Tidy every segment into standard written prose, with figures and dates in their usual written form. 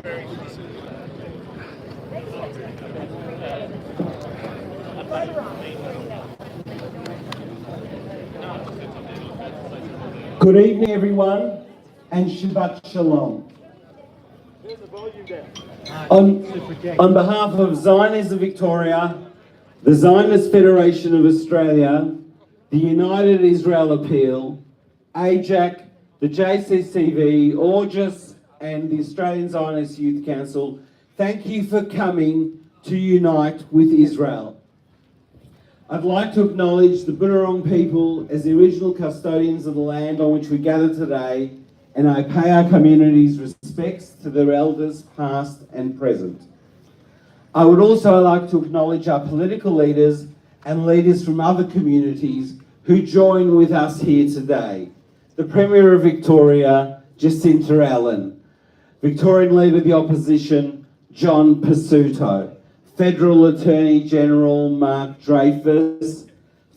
Good evening, everyone, and Shabbat Shalom. On behalf of Zionism Victoria, the Zionist Federation of Australia, the United Israel Appeal, AJAC, the JCCV, Augis, and the Australian Zionist Youth Council, thank you for coming to unite with Israel. I'd like to acknowledge the Bunurong people as the original custodians of the land on which we gather today, and I pay our community's respects to their elders past and present. I would also like to acknowledge our political leaders and leaders from other communities who join with us here today. The Premier of Victoria, Jacinta Allen, Victorian Leader of the Opposition, John Pasuto, Federal Attorney General Mark Dreyfus,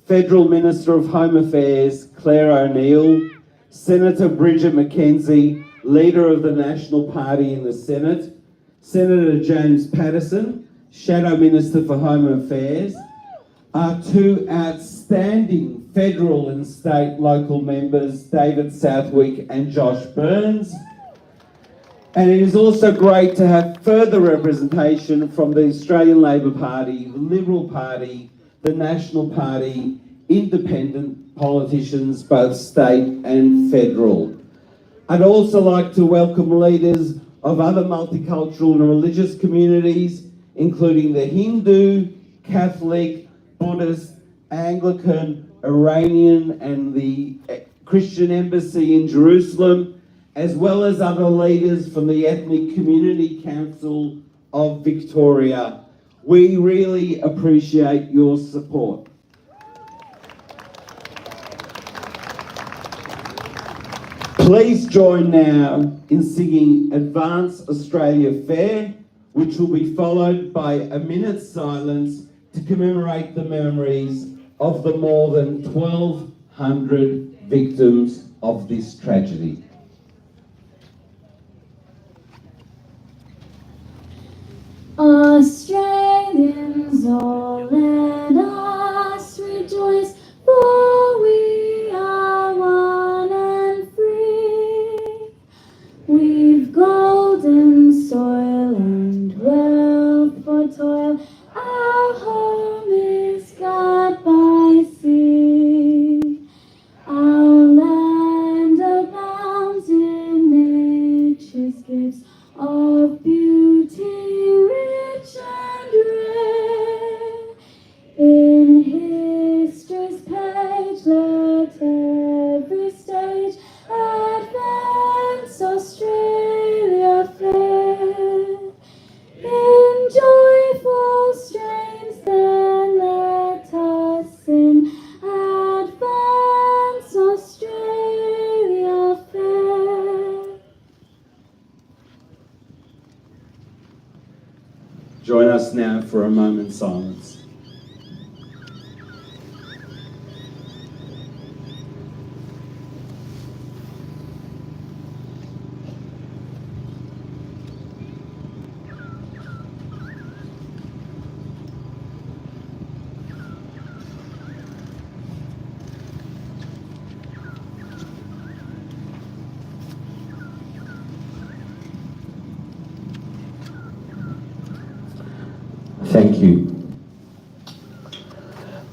Federal Minister of Home Affairs Claire O'Neill, Senator Bridget McKenzie, Leader of the National Party in the Senate, Senator James Patterson, Shadow Minister for Home Affairs, our two outstanding federal and state local members, David Southwick and Josh Burns. And it is also great to have further representation from the Australian Labor Party, the Liberal Party, the National Party, independent politicians, both state and federal. I'd also like to welcome leaders of other multicultural and religious communities, including the Hindu, Catholic, Buddhist, Anglican, Iranian, and the Christian Embassy in Jerusalem, as well as other leaders from the Ethnic Community Council of Victoria. We really appreciate your support. Please join now in singing Advance Australia Fair, which will be followed by a minute's silence to commemorate the memories of the more than 1,200 victims of this tragedy. Australians, all let us rejoice, for we are one and free. We've golden soil and wealth for toil, our home is God by sea. Our land abounds in nature's gifts of beauty, rich and rare. In history's page, let every stage advance Australia fair. In joyful strains, then let us sing, advance Australia fair. Join us now for a moment's silence. Thank you.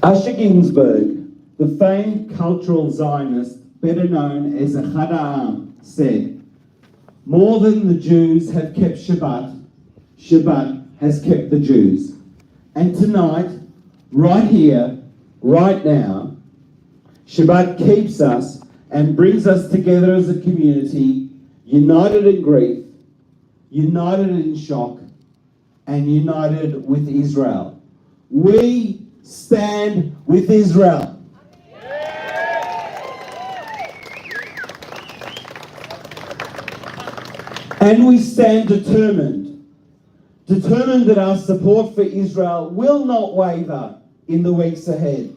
Usher Ginsburg, the famed cultural Zionist, better known as Ahad Ha'am, said, "More than the Jews have kept Shabbat, Shabbat has kept the Jews." And tonight, right here, right now, Shabbat keeps us and brings us together as a community, united in grief, united in shock, and united with Israel. We stand with Israel. And we stand determined that our support for Israel will not waver in the weeks ahead.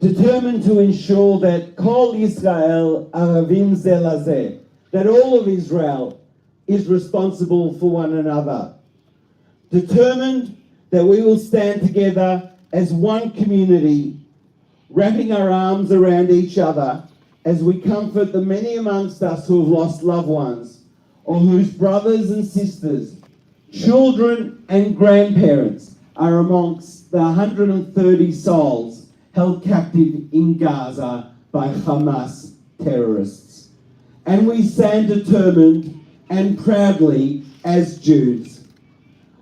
Determined to ensure that Kol Yisrael Aravim Ze Lazeh, that all of Israel is responsible for one another. Determined that we will stand together as one community, wrapping our arms around each other as we comfort the many amongst us who have lost loved ones, or whose brothers and sisters, children and grandparents are amongst the 130 souls held captive in Gaza by Hamas terrorists. And we stand determined and proudly as Jews.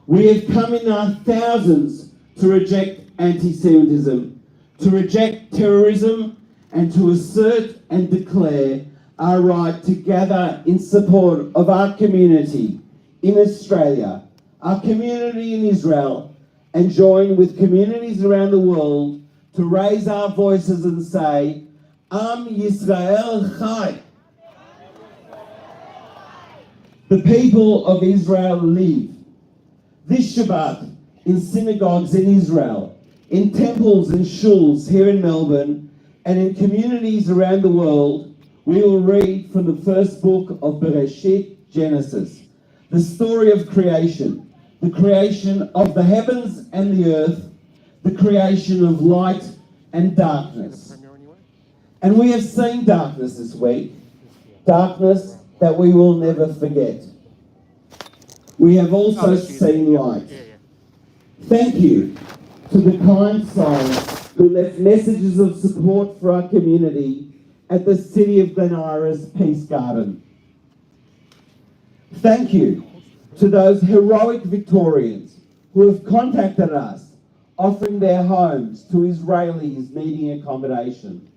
We have come in our thousands to reject anti-Semitism, to reject terrorism, and to assert and declare our right to gather in support of our community in Australia, our community in Israel, and join with communities around the world to raise our voices and say, Am Yisrael Chai. The people of Israel live. This Shabbat, in synagogues in Israel, in temples and shuls here in Melbourne, and in communities around the world, we will read from the first book of Bereshit, Genesis, the story of creation, the creation of the heavens and the earth, the creation of light and darkness. And we have seen darkness this week, darkness that we will never forget. We have also seen light. Thank you to the kind souls who left messages of support for our community at the City of Glen Ira's Peace Garden. Thank you to those heroic Victorians who have contacted us, offering their homes to Israelis needing accommodation.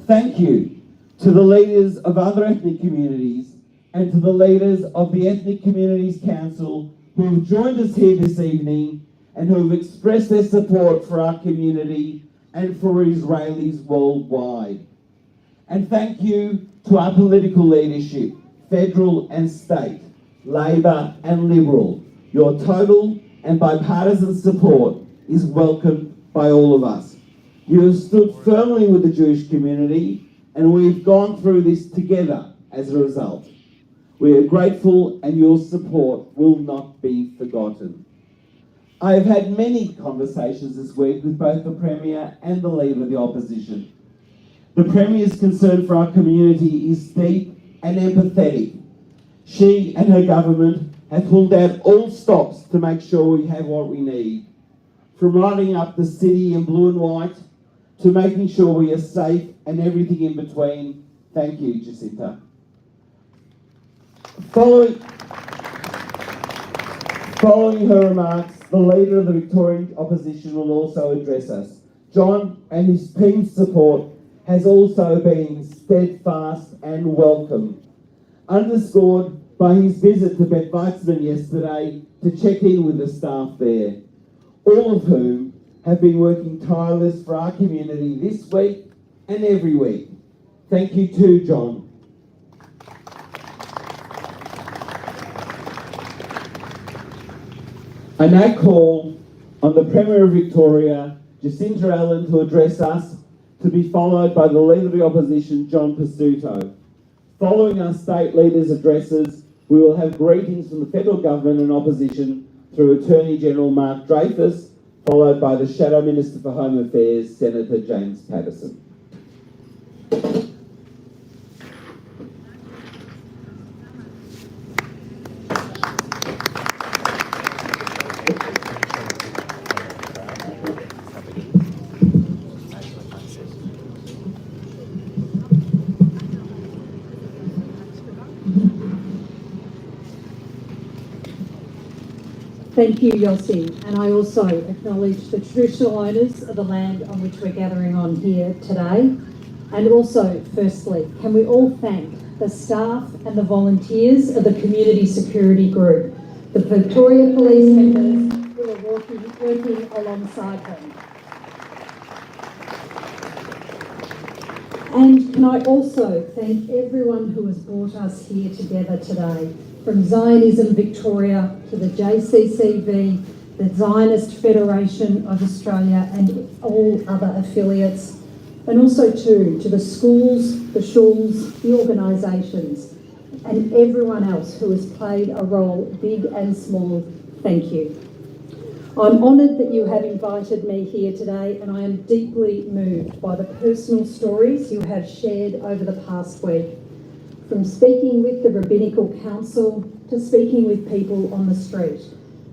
Thank you to the leaders of other ethnic communities and to the leaders of the Ethnic Communities Council who have joined us here this evening and who have expressed their support for our community and for Israelis worldwide. And thank you to our political leadership, federal and state, Labor and Liberal. Your total and bipartisan support is welcomed by all of us. You have stood firmly with the Jewish community, and we've gone through this together as a result. We are grateful, and your support will not be forgotten. I have had many conversations this week with both the Premier and the Leader of the Opposition. The Premier's concern for our community is deep and empathetic. She and her government have pulled out all stops to make sure we have what we need. From lighting up the city in blue and white, to making sure we are safe and everything in between. Thank you, Jacinta. Following her remarks, the Leader of the Victorian Opposition will also address us. John and his team's support has also been steadfast and welcome, underscored by his visit to Beth Weitzman yesterday to check in with the staff there, all of whom have been working tireless for our community this week and every week. Thank you too, John. I now call on the Premier of Victoria, Jacinta Allen, to address us, to be followed by the Leader of the Opposition, John Pesutto. Following our state leaders' addresses, we will have greetings from the federal government and opposition through Attorney General Mark Dreyfus, followed by the Shadow Minister for Home Affairs, Senator James Patterson. Thank you, Yossi, and I also acknowledge the traditional owners of the land on which we're gathering on here today. And also, firstly, can we all thank the staff and the volunteers of the Community Security Group, the Victoria Police members who are working alongside them. And can I also thank everyone who has brought us here together today, from Zionism Victoria to the JCCV, the Zionist Federation of Australia and all other affiliates, and also too to the schools, the shuls, the organisations, and everyone else who has played a role, big and small, thank you. I'm honoured that you have invited me here today, and I am deeply moved by the personal stories you have shared over the past week. From speaking with the Rabbinical Council to speaking with people on the street,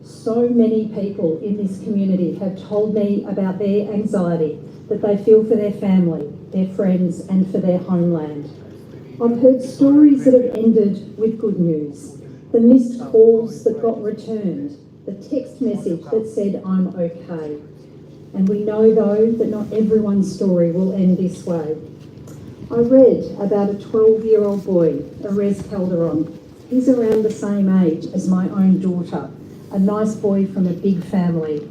so many people in this community have told me about their anxiety that they feel for their family, their friends, and for their homeland. I've heard stories that have ended with good news, the missed calls that got returned, the text message that said, "I'm okay." And we know, though, that not everyone's story will end this way. I read about a 12-year-old boy, Erez Calderon. He's around the same age as my own daughter, a nice boy from a big family.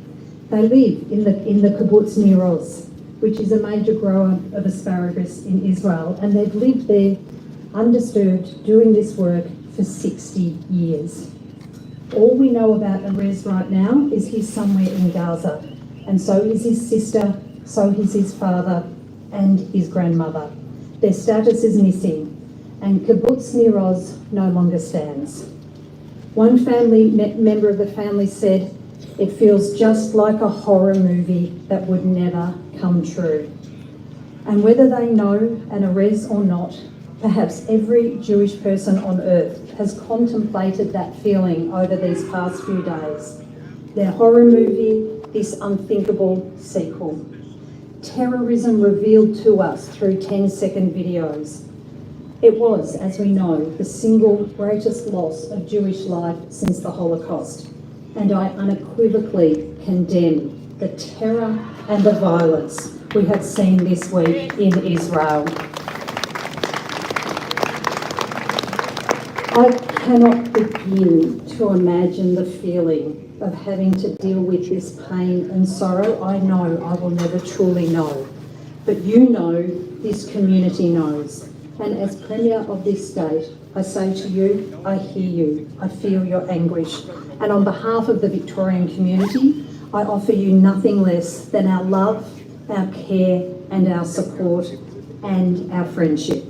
They live in the kibbutz near Oz, which is a major grower of asparagus in Israel, and they've lived there undisturbed doing this work for 60 years. All we know about Erez right now is he's somewhere in Gaza, and so is his sister, so is his father and his grandmother. Their status is missing, and kibbutz Nir Oz no longer stands. One member of the family said, "It feels just like a horror movie that would never come true." And whether they know an Erez or not, perhaps every Jewish person on earth has contemplated that feeling over these past few days. Their horror movie, this unthinkable sequel. Terrorism revealed to us through 10-second videos. It was, as we know, the single greatest loss of Jewish life since the Holocaust. And I unequivocally condemn the terror and the violence we have seen this week in Israel. I cannot begin to imagine the feeling of having to deal with this pain and sorrow. I know I will never truly know. But you know, this community knows. And as Premier of this state, I say to you, I hear you, I feel your anguish. And on behalf of the Victorian community, I offer you nothing less than our love, our care, and our support, and our friendship.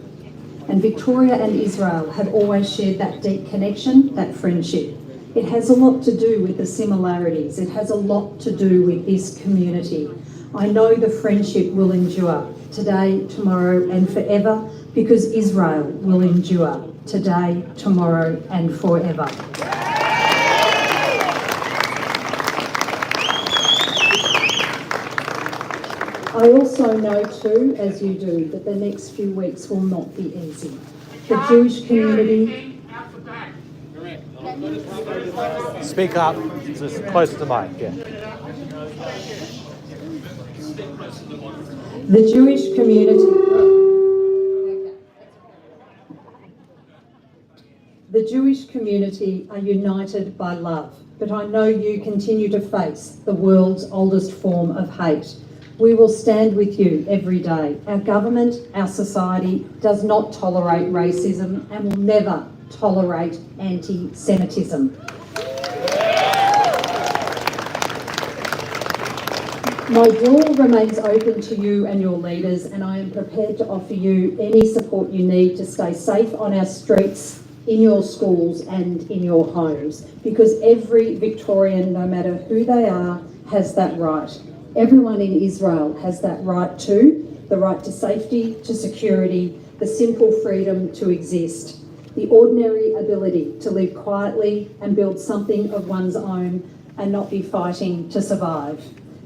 And Victoria and Israel have always shared that deep connection, that friendship. It has a lot to do with the similarities. It has a lot to do with this community. I know the friendship will endure today, tomorrow, and forever, because Israel will endure today, tomorrow, and forever. I also know too, as you do, that the next few weeks will not be easy. The Jewish community... Speak up, just close to the mic, yeah. The Jewish community... The Jewish community are united by love, but I know you continue to face the world's oldest form of hate. We will stand with you every day. Our government, our society does not tolerate racism and will never tolerate anti-Semitism. My door remains open to you and your leaders, and I am prepared to offer you any support you need to stay safe on our streets, in your schools and in your homes, because every Victorian, no matter who they are, has that right. Everyone in Israel has that right too, the right to safety, to security, the simple freedom to exist, the ordinary ability to live quietly and build something of one's own and not be fighting to survive.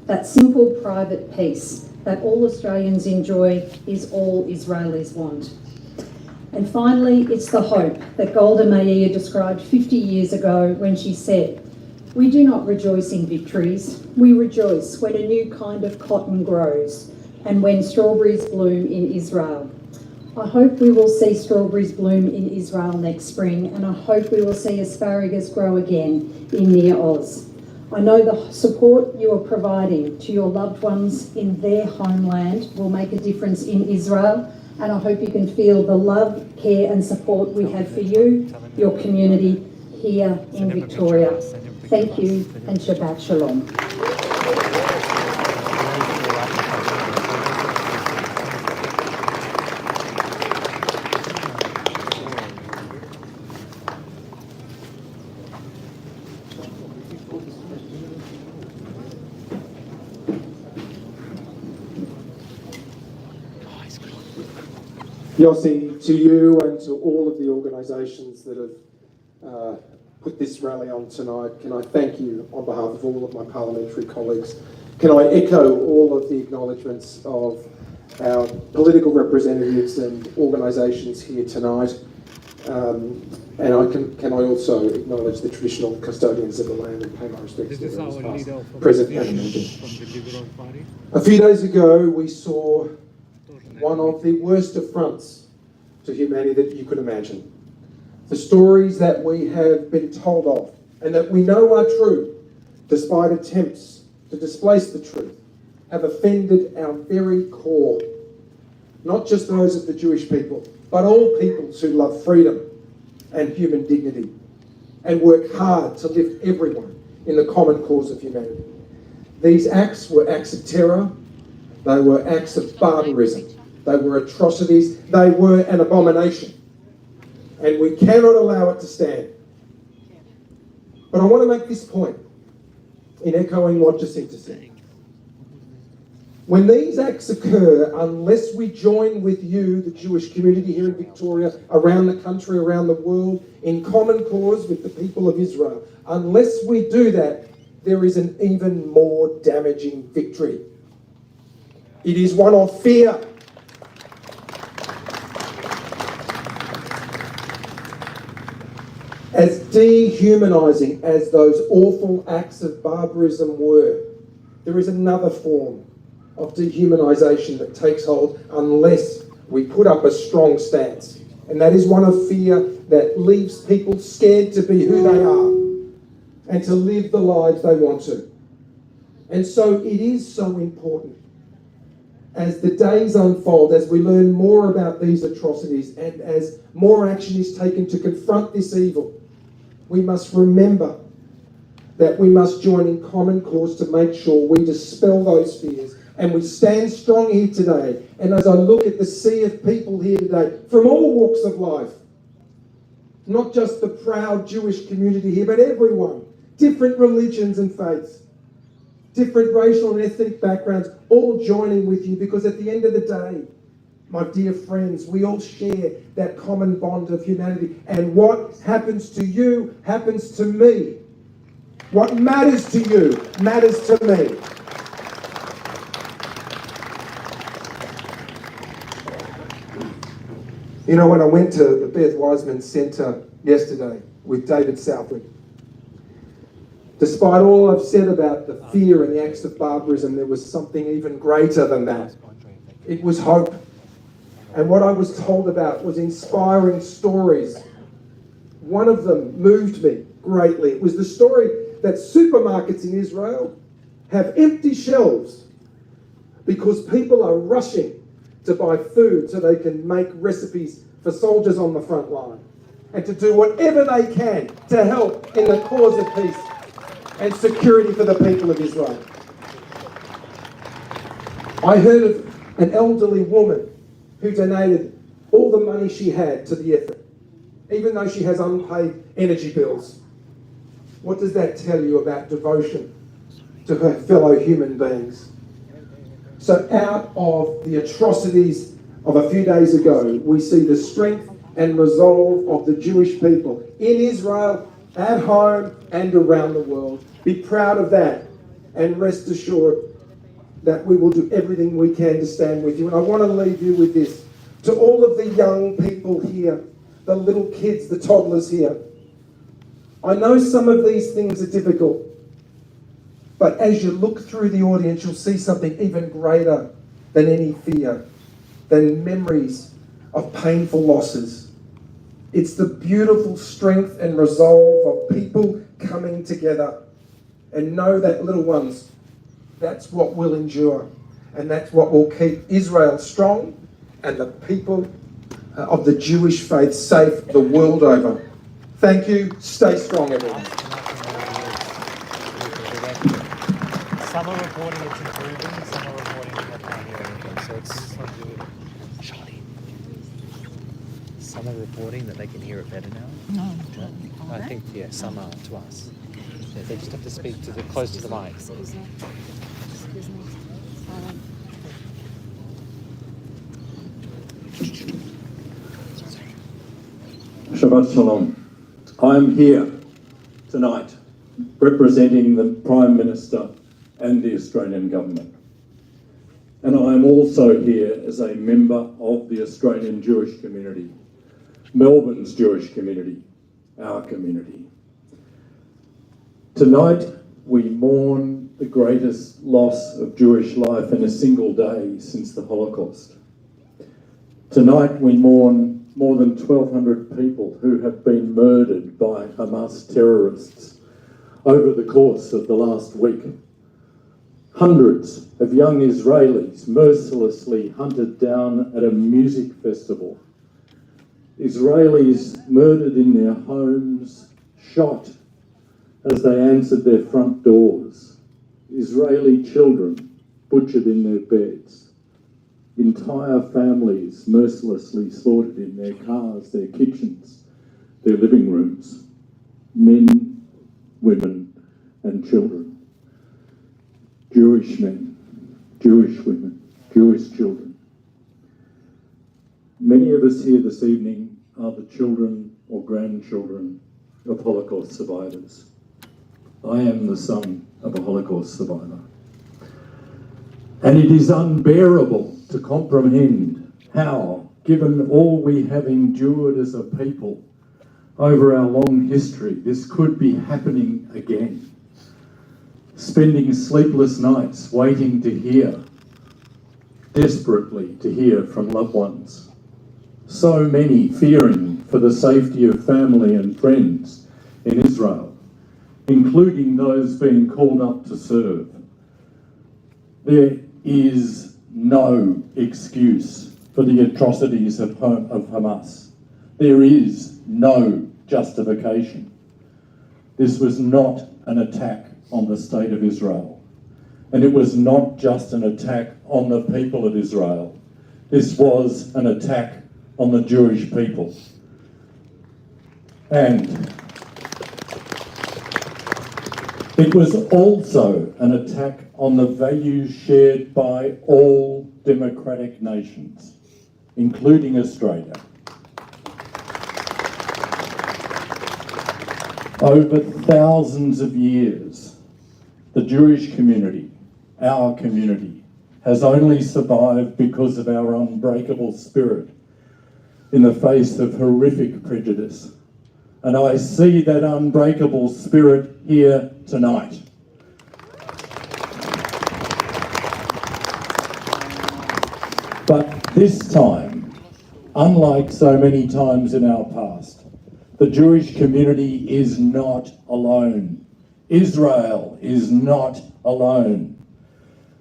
That simple private peace that all Australians enjoy is all Israelis want. And finally, it's the hope that Golda Meir described 50 years ago when she said, "We do not rejoice in victories, we rejoice when a new kind of cotton grows and when strawberries bloom in Israel." I hope we will see strawberries bloom in Israel next spring, and I hope we will see asparagus grow again in Nir Oz. I know the support you are providing to your loved ones in their homeland will make a difference in Israel, and I hope you can feel the love, care and support we have for you, your community here in Victoria. Thank you and Shabbat Shalom. Yossi, to you and to all of the organisations that have put this rally on tonight, can I thank you on behalf of all of my parliamentary colleagues. Can I echo all of the acknowledgements of our political representatives and organisations here tonight. And can I also acknowledge the traditional custodians of the land and pay my respects to their past, present and emerging. A few days ago, we saw one of the worst affronts to humanity that you could imagine. The stories that we have been told of and that we know are true, despite attempts to displace the truth, have offended our very core. Not just those of the Jewish people, but all peoples who love freedom and human dignity and work hard to lift everyone in the common cause of humanity. These acts were acts of terror, they were acts of barbarism, they were atrocities, they were an abomination. And we cannot allow it to stand. But I want to make this point in echoing what Jacinta said. When these acts occur, unless we join with you, the Jewish community here in Victoria, around the country, around the world, in common cause with the people of Israel, unless we do that, there is an even more damaging victory. It is one of fear. As dehumanising as those awful acts of barbarism were, there is another form of dehumanisation that takes hold unless we put up a strong stance. And that is one of fear that leaves people scared to be who they are and to live the lives they want to. And so it is so important as the days unfold, as we learn more about these atrocities and as more action is taken to confront this evil, we must remember that we must join in common cause to make sure we dispel those fears. And we stand strong here today. And as I look at the sea of people here today, from all walks of life, not just the proud Jewish community here, but everyone, different religions and faiths, different racial and ethnic backgrounds, all joining with you, because at the end of the day, my dear friends, we all share that common bond of humanity. And what happens to you happens to me. What matters to you matters to me. You know, when I went to the Beth Wiseman Centre yesterday with David Southwood, despite all I've said about the fear and the acts of barbarism, there was something even greater than that. It was hope. And what I was told about was inspiring stories. One of them moved me greatly. It was the story that supermarkets in Israel have empty shelves because people are rushing to buy food so they can make recipes for soldiers on the front line and to do whatever they can to help in the cause of peace and security for the people of Israel. I heard of an elderly woman who donated all the money she had to the effort, even though she has unpaid energy bills. What does that tell you about devotion to her fellow human beings? So out of the atrocities of a few days ago, we see the strength and resolve of the Jewish people in Israel, at home and around the world. Be proud of that and rest assured that we will do everything we can to stand with you. And I want to leave you with this. To all of the young people here, the little kids, the toddlers here, I know some of these things are difficult, but as you look through the audience, you'll see something even greater than any fear, than memories of painful losses. It's the beautiful strength and resolve of people coming together. And know that, little ones, that's what will endure. And that's what will keep Israel strong and the people of the Jewish faith safe the world over. Thank you. Stay strong, everyone. Some are reporting it's improving, some are reporting they can't hear anything, so it's not good. Charlie. Some are reporting that they can hear it better now. No. I think, yeah, some are to us. They just have to speak to the close to the mic. Shabbat Shalom. I'm here tonight representing the Prime Minister and the Australian Government. And I'm also here as a member of the Australian Jewish community, Melbourne's Jewish community, our community. Tonight, we mourn the greatest loss of Jewish life in a single day since the Holocaust. Tonight, we mourn more than 1,200 people who have been murdered by Hamas terrorists over the course of the last week. Hundreds of young Israelis mercilessly hunted down at a music festival. Israelis murdered in their homes, shot as they answered their front doors. Israeli children butchered in their beds. Entire families mercilessly slaughtered in their cars, their kitchens, their living rooms. Men, women, and children. Jewish men, Jewish women, Jewish children. Many of us here this evening are the children or grandchildren of Holocaust survivors. I am the son of a Holocaust survivor. And it is unbearable to comprehend how, given all we have endured as a people over our long history, this could be happening again. Spending sleepless nights waiting to hear, desperately to hear from loved ones. So many fearing for the safety of family and friends in Israel, including those being called up to serve. There is no excuse for the atrocities of Hamas. There is no justification. This was not an attack on the state of Israel. And it was not just an attack on the people of Israel. This was an attack on the Jewish people. And it was also an attack on the values shared by all democratic nations, including Australia. Over thousands of years, the Jewish community, our community, has only survived because of our unbreakable spirit in the face of horrific prejudice. And I see that unbreakable spirit here tonight. But this time, unlike so many times in our past, the Jewish community is not alone. Israel is not alone.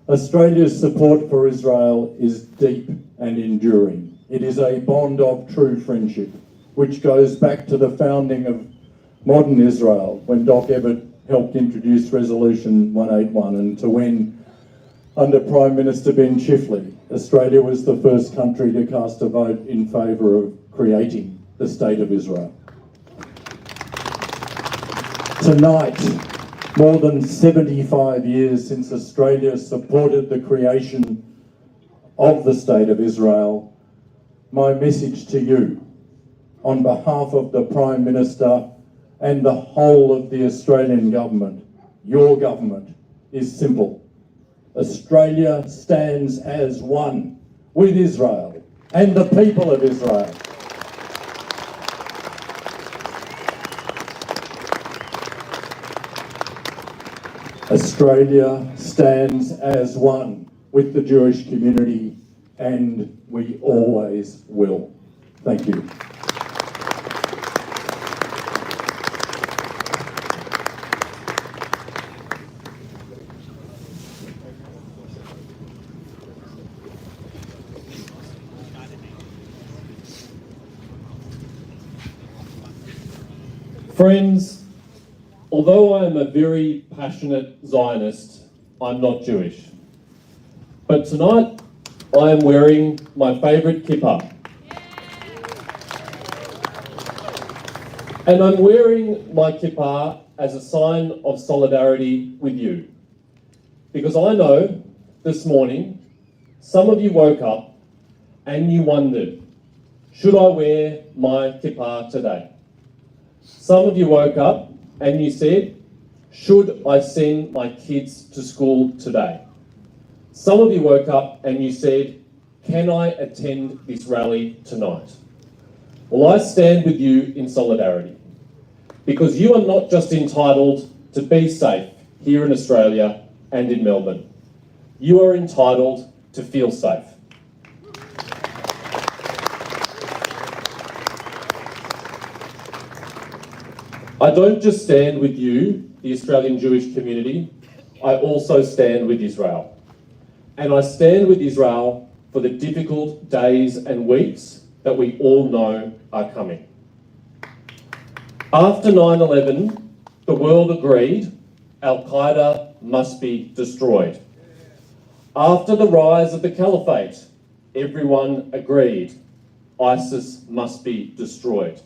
Australia's support for Israel is deep and enduring. It is a bond of true friendship, which goes back to the founding of modern Israel, when Doc Evatt helped introduce Resolution 181, and to when, under Prime Minister Ben Chifley, Australia was the first country to cast a vote in favour of creating the State of Israel. Tonight, more than 75 years since Australia supported the creation of the State of Israel, my message to you, on behalf of the Prime Minister and the whole of the Australian government, your government, is simple. Australia stands as one with Israel and the people of Israel. Australia stands as one with the Jewish community, and we always will. Thank you. Friends, although I am a very passionate Zionist, I'm not Jewish. But tonight, I am wearing my favourite kippah. And I'm wearing my kippah as a sign of solidarity with you. Because I know this morning, some of you woke up and you wondered, should I wear my kippah today? Some of you woke up and you said, should I send my kids to school today? Some of you woke up and you said, can I attend this rally tonight? Well, I stand with you in solidarity, because you are not just entitled to be safe here in Australia and in Melbourne. You are entitled to feel safe. I don't just stand with you, the Australian Jewish community, I also stand with Israel. And I stand with Israel for the difficult days and weeks that we all know are coming. After 9/11, the world agreed Al-Qaeda must be destroyed. After the rise of the Caliphate, everyone agreed ISIS must be destroyed.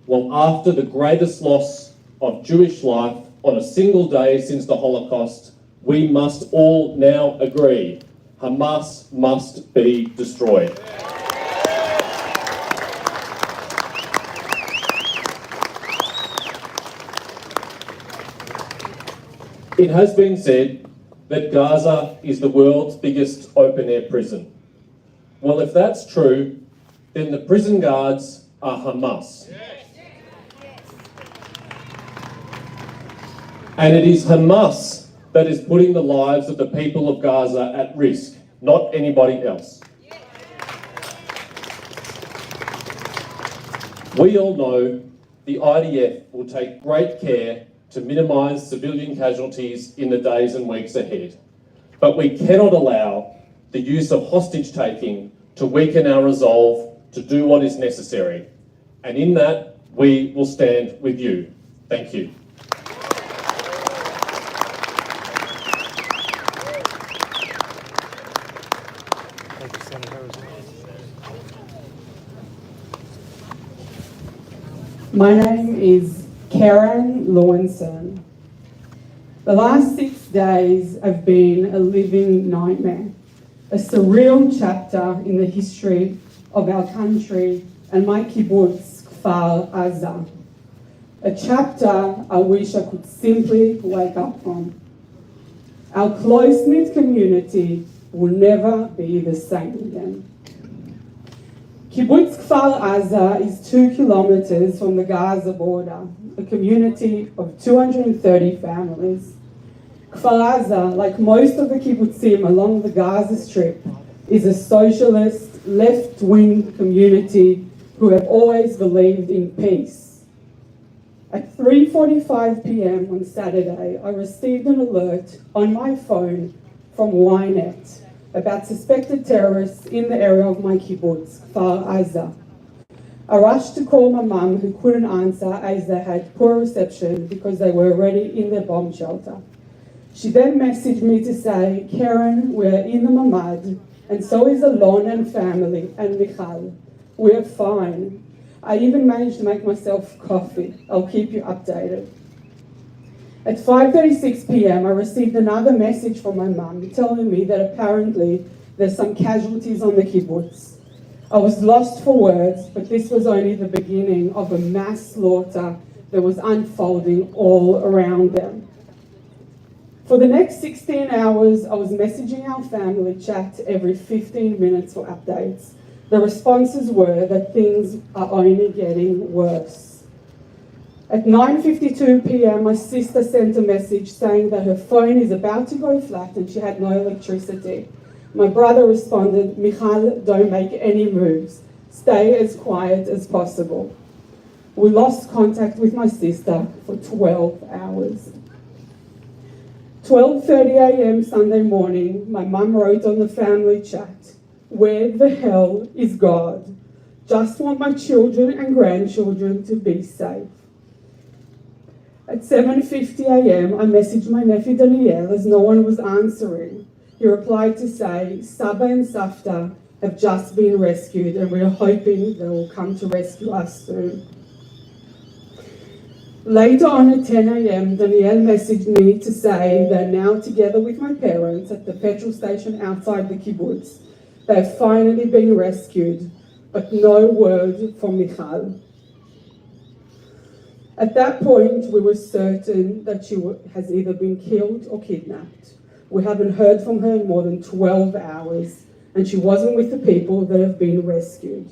Well, after the greatest loss of Jewish life on a single day since the Holocaust, we must all now agree Hamas must be destroyed. It has been said that Gaza is the world's biggest open-air prison. Well, if that's true, then the prison guards are Hamas. And it is Hamas that is putting the lives of the people of Gaza at risk, not anybody else. We all know the IDF will take great care to minimise civilian casualties in the days and weeks ahead. But we cannot allow the use of hostage-taking to weaken our resolve to do what is necessary. And in that, we will stand with you. Thank you. Thank you, Senator. My name is Karen Lawinson. The last 6 days have been a living nightmare, a surreal chapter in the history of our country and my kibbutz, Kfar Aza. A chapter I wish I could simply wake up from. Our close-knit community will never be the same again. Kibbutz Kfar Aza is 2 kilometers from the Gaza border, a community of 230 families. Kfar Aza, like most of the kibbutzim along the Gaza Strip, is a socialist, left-wing community who have always believed in peace. At 3:45 p.m. on Saturday, I received an alert on my phone from Ynet about suspected terrorists in the area of my kibbutz, Kfar Aza. I rushed to call my mum, who couldn't answer as they had poor reception because they were already in their bomb shelter. She then messaged me to say, Karen, we're in the Mamad, and so is Alon and family, and Michal. We're fine. I even managed to make myself coffee. I'll keep you updated. At 5:36 p.m, I received another message from my mum telling me that apparently there's some casualties on the kibbutz. I was lost for words, but this was only the beginning of a mass slaughter that was unfolding all around them. For the next 16 hours, I was messaging our family chat every 15 minutes for updates. The responses were that things are only getting worse. At 9:52 p.m, my sister sent a message saying that her phone is about to go flat and she had no electricity. My brother responded, Michal, don't make any moves. Stay as quiet as possible. We lost contact with my sister for 12 hours. 12:30 a.m. Sunday morning, my mum wrote on the family chat, where the hell is God? Just want my children and grandchildren to be safe. At 7:50 a.m, I messaged my nephew Daniel as no one was answering. He replied to say, Saba and Safta have just been rescued and we are hoping they will come to rescue us soon. Later on at 10 a.m, Danielle messaged me to say they're now together with my parents at the petrol station outside the kibbutz. They've finally been rescued, but no word from Michal. At that point, we were certain that she has either been killed or kidnapped. We haven't heard from her in more than 12 hours, and she wasn't with the people that have been rescued.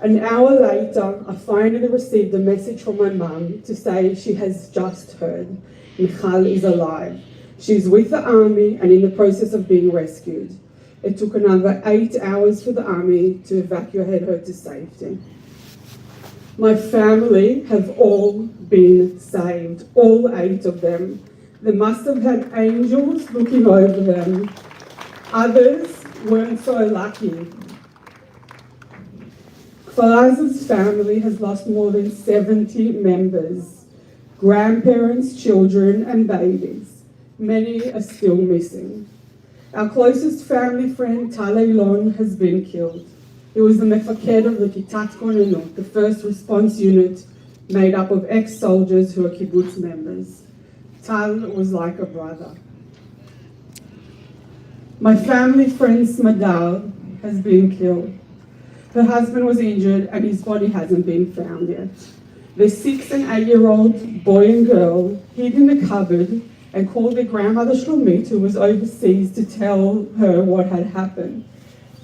An hour later, I finally received a message from my mum to say she has just heard Michal is alive. She's with the army and in the process of being rescued. It took another 8 hours for the army to evacuate her to safety. My family have all been saved, all 8 of them. They must have had angels looking over them. Others weren't so lucky. Falaza's family has lost more than 70 members, grandparents, children and babies. Many are still missing. Our closest family friend, Tal Eilon, has been killed. He was the mefaked of the Kitat Konenut, the first response unit made up of ex-soldiers who are kibbutz members. Tal was like a brother. My family friend Smadar has been killed. Her husband was injured and his body hasn't been found yet. The 6 and 8-year-old boy and girl hid in the cupboard and called their grandmother Shlomit, who was overseas, to tell her what had happened.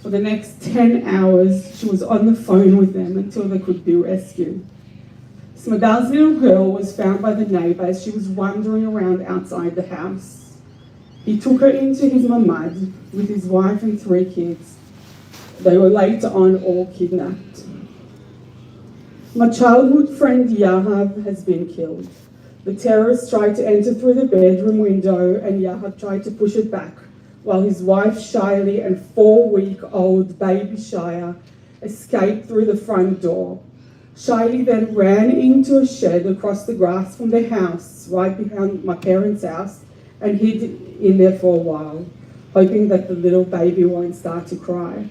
For the next 10 hours, she was on the phone with them until they could be rescued. Smadar's little girl was found by the neighbour as she was wandering around outside the house. He took her into his mamad with his wife and 3 kids. They were later on all kidnapped. My childhood friend Yahav has been killed. The terrorists tried to enter through the bedroom window and Yahav tried to push it back, while his wife Shaili and 4-week-old baby Shaya escaped through the front door. Shaili then ran into a shed across the grass from their house, right behind my parents' house, and hid in there for a while, hoping that the little baby won't start to cry.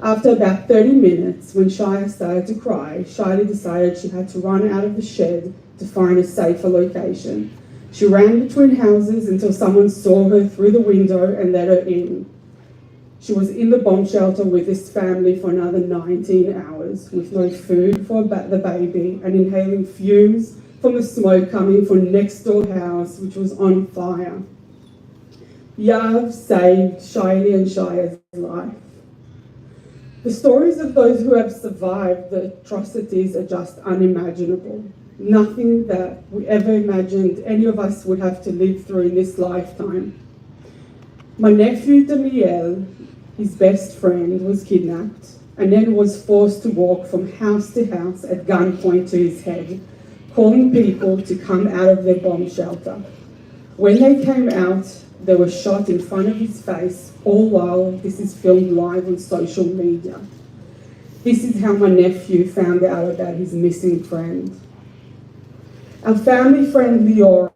After about 30 minutes, when Shaya started to cry, Shaili decided she had to run out of the shed to find a safer location. She ran between houses until someone saw her through the window and let her in. She was in the bomb shelter with this family for another 19 hours, with no food for the baby and inhaling fumes from the smoke coming from next door house, which was on fire. Yav saved Shaili and Shaya's life. The stories of those who have survived the atrocities are just unimaginable. Nothing that we ever imagined any of us would have to live through in this lifetime. My nephew Daniel, his best friend, was kidnapped and then was forced to walk from house to house at gunpoint to his head, calling people to come out of their bomb shelter. When they came out, they were shot in front of his face, all while this is filmed live on social media. This is how my nephew found out about his missing friend. Our family friend Lior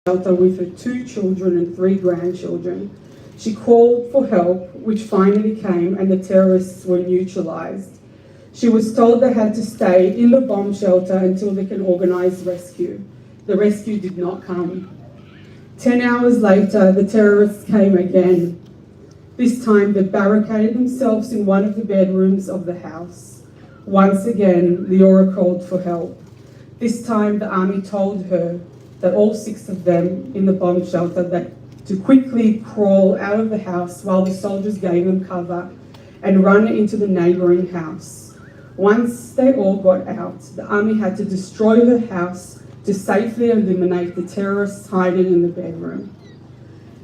shelter with her 2 children and 3 grandchildren. She called for help, which finally came, and the terrorists were neutralized. She was told they had to stay in the bomb shelter until they can organize rescue. The rescue did not come. 10 hours later, the terrorists came again. This time, they barricaded themselves in one of the bedrooms of the house. Once again, Leora called for help. This time, the army told her that all 6 of them in the bomb shelter that to quickly crawl out of the house while the soldiers gave them cover and run into the neighboring house. Once they all got out, the army had to destroy her house to safely eliminate the terrorists hiding in the bedroom.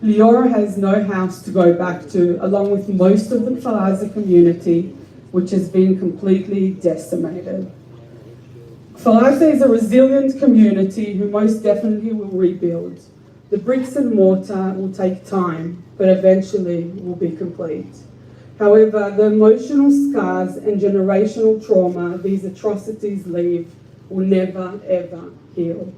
Leora has no house to go back to, along with most of the Falaza community, which has been completely decimated. Falaza is a resilient community who most definitely will rebuild. The bricks and mortar will take time, but eventually will be complete. However, the emotional scars and generational trauma these atrocities leave will never, ever heal.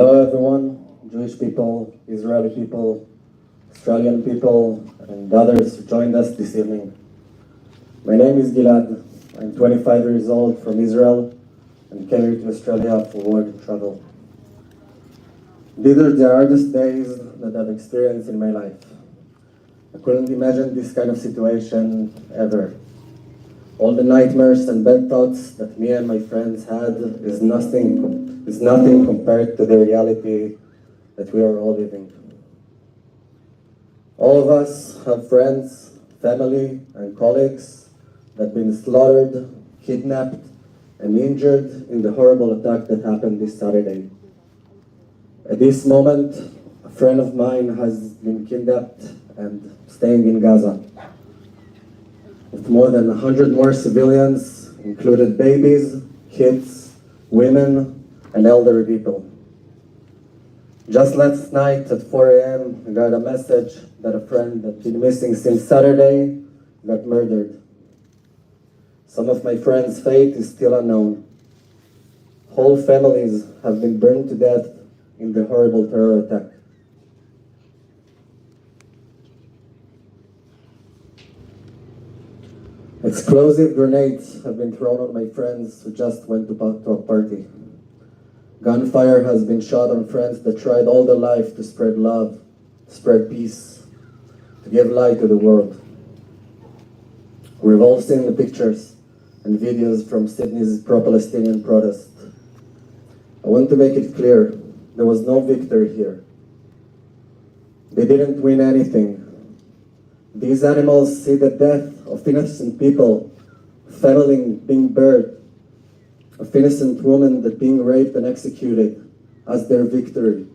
Hello everyone, Jewish people, Israeli people, Australian people, and others who joined us this evening. My name is Gilad. I'm 25 years old from Israel and came here to Australia for work and travel. These are the hardest days that I've experienced in my life. I couldn't imagine this kind of situation ever. All the nightmares and bad thoughts that me and my friends had is nothing compared to the reality that we are all living. All of us have friends, family, and colleagues that have been slaughtered, kidnapped, and injured in the horrible attack that happened this Saturday. At this moment, a friend of mine has been kidnapped and staying in Gaza, with more than 100 more civilians, included babies, kids, women, and elderly people. Just last night at 4 a.m., I got a message that a friend that had been missing since Saturday got murdered. Some of my friends' fate is still unknown. Whole families have been burned to death in the horrible terror attack. Explosive grenades have been thrown on my friends who just went to a party. Gunfire has been shot on friends that tried all their life to spread love, to spread peace, to give light to the world. We've all seen the pictures and videos from Sydney's pro-Palestinian protest. I want to make it clear, there was no victory here. They didn't win anything. These animals see the death of innocent people, family being burned, of innocent women that being raped and executed as their victory.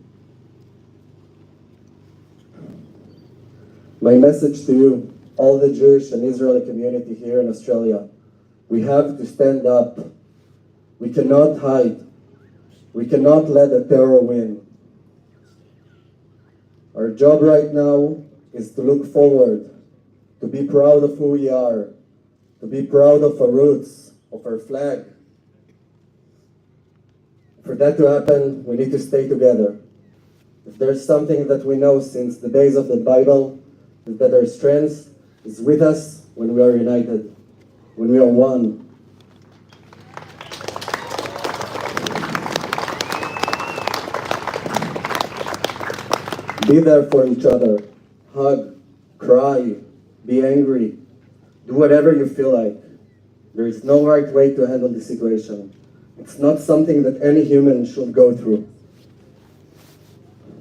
My message to you, all the Jewish and Israeli community here in Australia, we have to stand up. We cannot hide. We cannot let the terror win. Our job right now is to look forward, to be proud of who we are, to be proud of our roots, of our flag. For that to happen, we need to stay together. If there's something that we know since the days of the Bible, is that our strength is with us when we are united, when we are one. Be there for each other. Hug, cry, be angry. Do whatever you feel like. There is no right way to handle the situation. It's not something that any human should go through.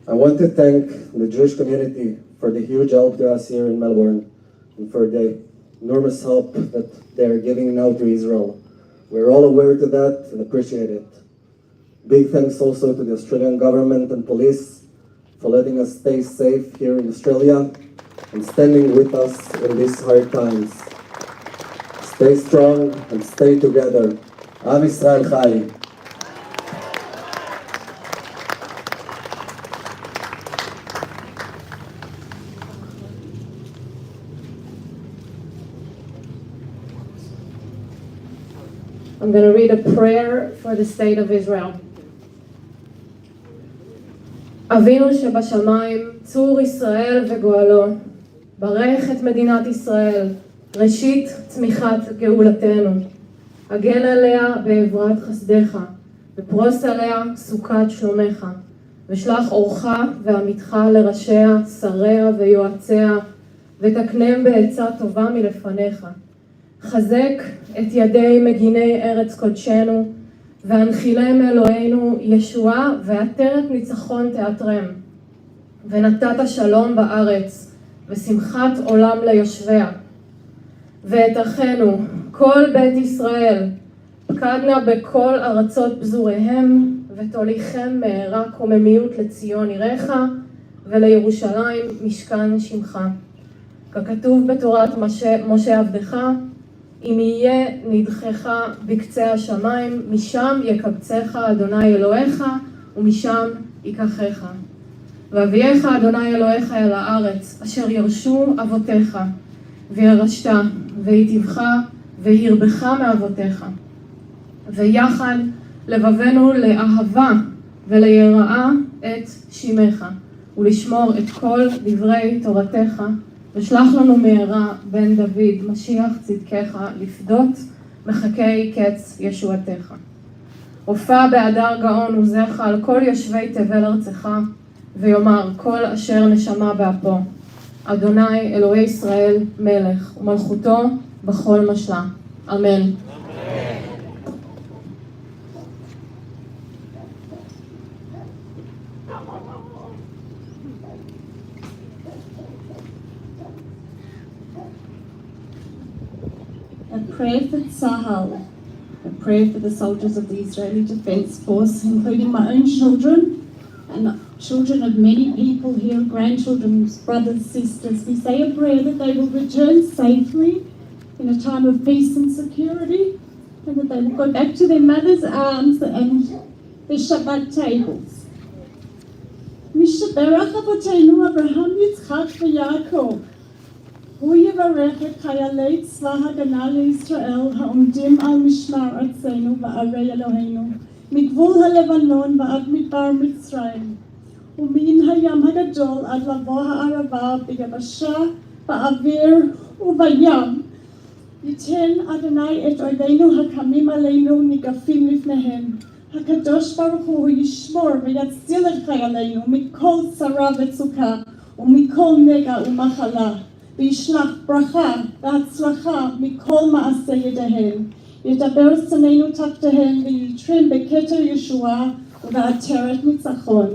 I want to thank the Jewish community for the huge help to us here in Melbourne and for the enormous help that they are giving now to Israel. We're all aware to that and appreciate it. Big thanks also to the Australian government and police for letting us stay safe here in Australia and standing with us in these hard times. Stay strong and stay together. Am Yisrael Chai. I'm going to read a prayer for the state of Israel. אבינו שבשמיים, צור ישראל וגואלו, ברך את מדינת ישראל, ראשית צמיחת גאולתנו. הגן עליה בעברת חסדך, ופרוס עליה סוכת שלומך, ושלח אורך ועמיתך לראשיה, שריה ויועציה, ותקנם בעצה טובה מלפניך. חזק את ידי מגיני ארץ קודשנו, והנחילם אלוהינו ישועה ועטרת ניצחון תעטרם. ונתת שלום בארץ, ושמחת עולם ליושביה. ואת אחינו, כל בית ישראל, פקדנה בכל ארצות פזוריהם, ותוליכם מהרה קוממיות לציון עירך, ולירושלים משכן שמך. ככתוב בתורת משה עבדך, אם יהיה נדחך בקצה השמיים, משם יקבצך אדוני אלוהיך, ומשם ייקחך. ואביך אדוני אלוהיך אל הארץ, אשר ירשו אבותיך, וירשת, והיטיבך, והרבך מאבותיך. ויחד לבבנו לאהבה וליראה את שמך, ולשמור את כל דברי תורתך, ושלח לנו מהרה בן דוד, משיח צדקך, לפדות מחכי קץ ישועתך. הופע באדר גאון עוזך על כל יושבי תבל ארצך, ויאמר כל אשר נשמה באפו, אדוני אלוהי ישראל מלך, ומלכותו בכל משלה. אמן. A prayer for Sahel, a prayer for the soldiers of the Israeli Defence Force, including my own children and children of many people here, grandchildren, brothers, sisters. We say a prayer that they will return safely in a time of peace and security, and that they will go back to their mother's arms and their Shabbat tables. משברך אבותינו אברהם, יצחק ויעקב, הוא יברך את חיילי צבא הגנה לישראל העומדים על משמר ארצנו וערי אלוהינו, מגבול הלבנון ועד מדבר מצרים, ומן הים הגדול עד לבוא הערבה, ביבשה, באוויר ובים. ייתן אדוני את אויבינו הקמים עלינו ניגפים לפניהם. הקדוש ברוך הוא ישמור ויציל את חיילינו מכל צרה וצוקה ומכל נגע ומחלה, וישלח ברכה והצלחה מכל מעשה ידיהם. ידבר שונאינו תחתיהם ויתרם בכתר ישועה ובעטרת ניצחון.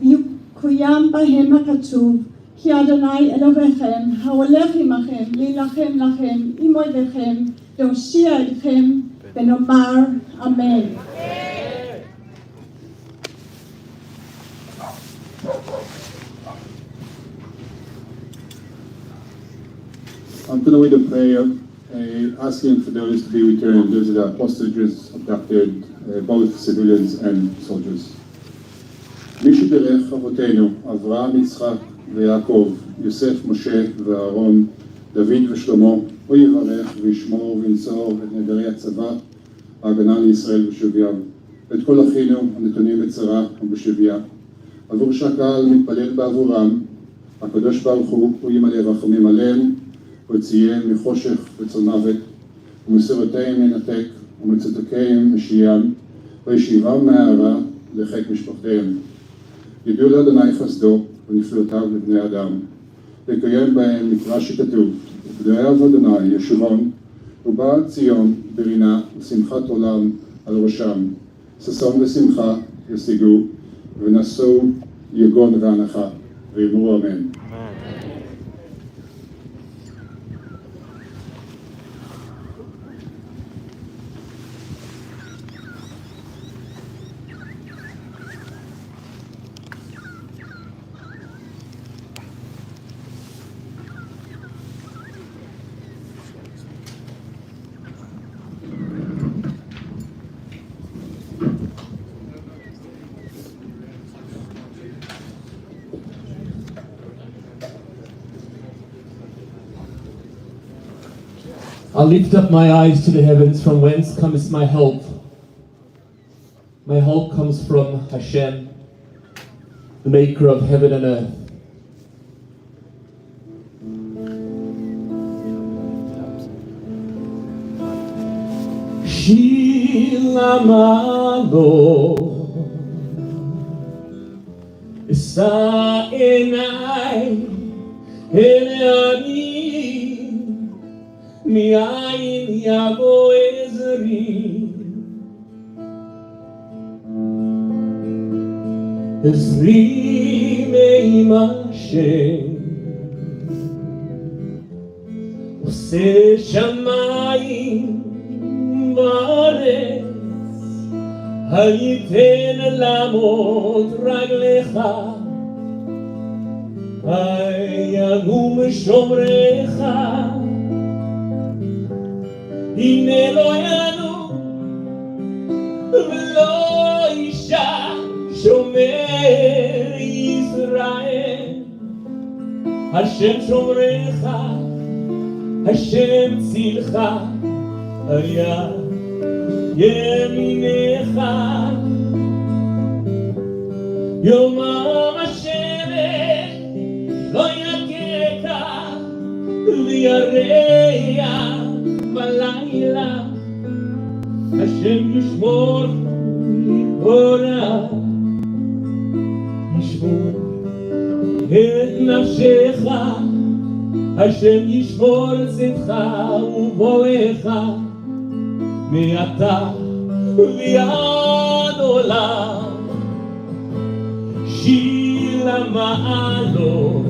ויקוים בהם הכתוב, כי אדוני אלוהיכם ההולך עמכם להילחם לכם עם אויביכם, להושיע אתכם, ונאמר אמן. I'm going to read a prayer asking for those to be returned, those that are hostages, abducted, both civilians and soldiers. מי שבירך אבותינו, אברהם, יצחק ויעקב, יוסף, משה ואהרון, דוד ושלמה, הוא יברך וישמור וינצור את נעדרי הצבא, ההגנה לישראל בשביים, את כל אחינו הנתונים בצרה ובשביה. עבור שהקהל מתפלל בעבורם, הקדוש ברוך הוא ימלא רחמים עליהם, וציין מחושך וצל מוות, ומסירותיהם ינתק, ומצותקיהם משיעם, וישיבם מהערה לחיק משפחותיהם. ידעו לאדוני חסדו ונפלאותיו לבני אדם, ויקיים בהם מקרא שכתוב, ופדויי אדוני ישובון, ובא ציון ברינה ושמחת עולם על ראשם, ששון ושמחה ישיגו, ונשאו יגון והנחה, ואמרו אמן. I lift up my eyes to the heavens, from whence cometh my help. My help comes from Hashem, the maker of heaven and earth. Shilamalo Isa enai Eleani Mi'ayin yavo ezri me'im Hashem Oseh shamayim va'aretz hayiten lamot raglecha hayagum shomrecha הנה לא ינו ולא אישה שומר ישראל השם שומרך השם צילך על יד ימינך יומם השמש לא יככה וירח בלילה, השם ישמור לכבודה, ישמור את נפשך, השם ישמור צאתך ובואך, מעתה ועד עולם. שיר למעלות,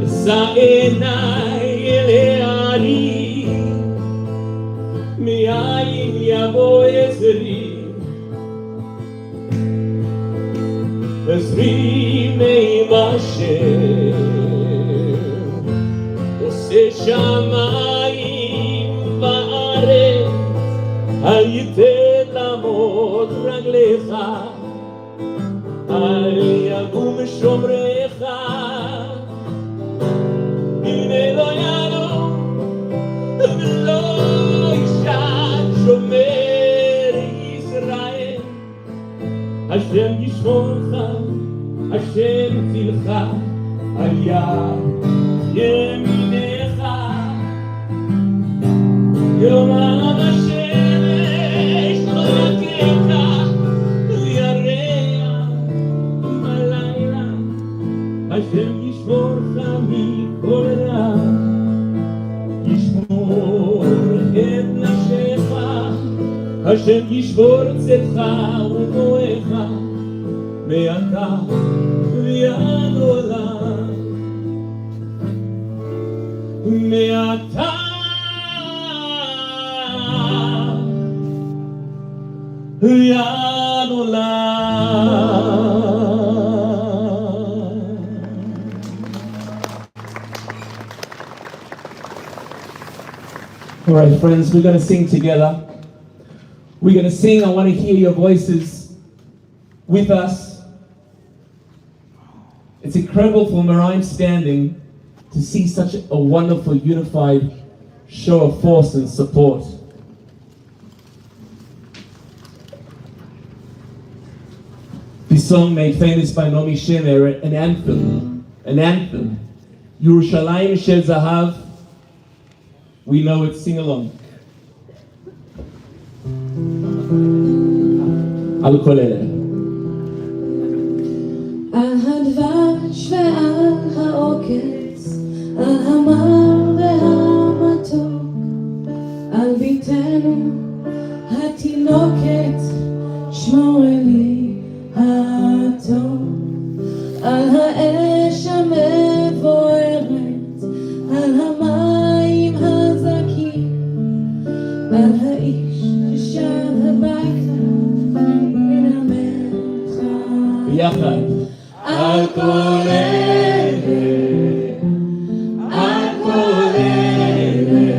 אשא עיניי אל ההרים, מאין יבוא עזרי, עזרי מאשר עושה שמיים וארץ, אל ייתן לעמוד רגליך, אל יקום שומרך, הנה לא ינום ולא ישן שומר ישראל, השם ישמורך, השם צילך על יד ימינך. יומם השמש לא יככה וירח בלילה, השם ישמורך מכל רע, ישמור את נפשך, השם ישמור צאתך ובואך, מעתה ועד עולם. מעתה ועד עולם. All right, friends, we're going to sing together. We're going to sing. I want to hear your voices with us. It's incredible from where I'm standing to see such a wonderful, unified show of force and support. This song made famous by Naomi Shemer, an anthem. Yerushalayim Shel Zahav. We know it, sing along. Al kol eleh. על הדבש ועל העוקץ, על המר והמתוק, על ביתנו התינוקת, שמור לי הטוב, על האש המבוערת, על המים הזכים, על האיש ששב הביתה מן המרחב. ביחד. על כל אלה, על כל אלה,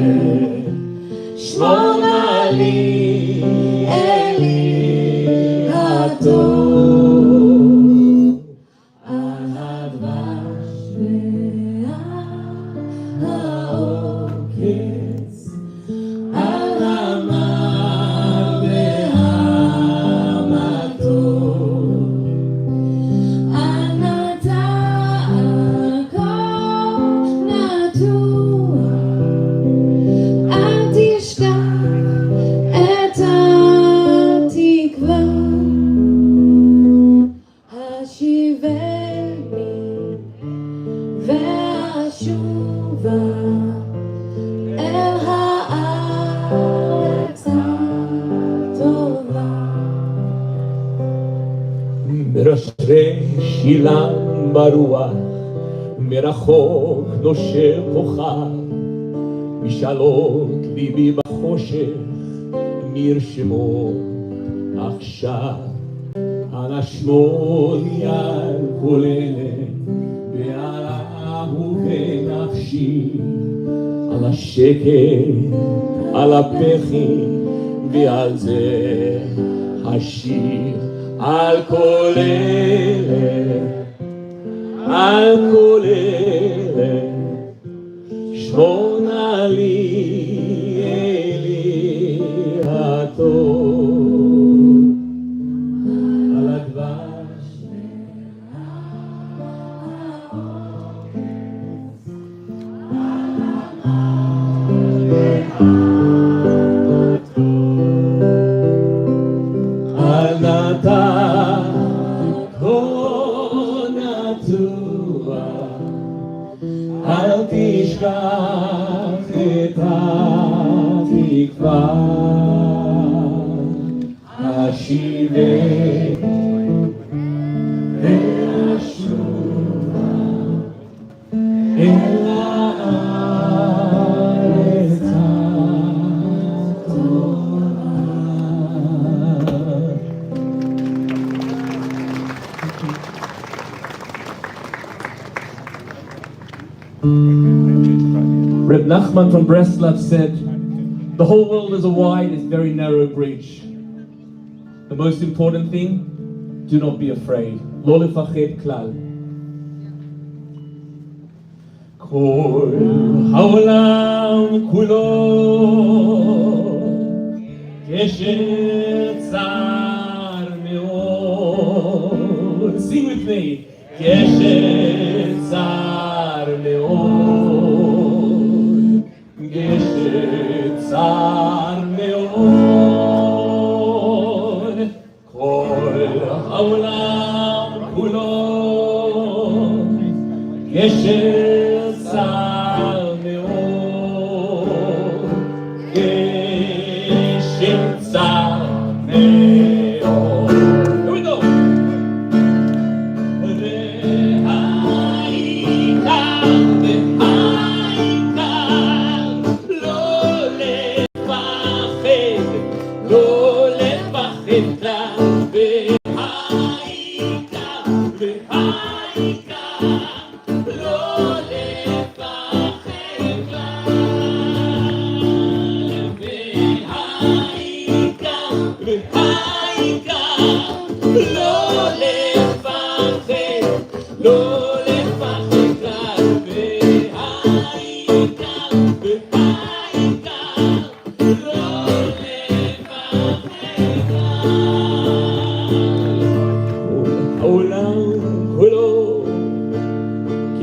שמור נא לי אלי הטוב, על הדבש ועל העוקץ, על המר והמתוק, שילם ברוח, מרחוק נושב כוכב, משאלות ליבי בחושך, מרשמו עכשיו. אנא שמור לי על כל אלה, ועל אהובי נפשי, על השקט, על הבכי, ועל זה השיר. על כל אלה, על כל אלה, שמור נא לי אלי הטוב, על תשכח את התקווה, השיבך ואשובה אל הארץ הטובה. Reb Nachman from Breslov said, the whole world is a wide, is very narrow bridge. The most important thing, do not be afraid. לא לפחד כלל. כל העולם כולו כשצר מאוד. Sing with me. כשצר מאוד. כשצר מאוד. כל העולם כולו כשצר מאוד. כשצר מאוד. Here we go.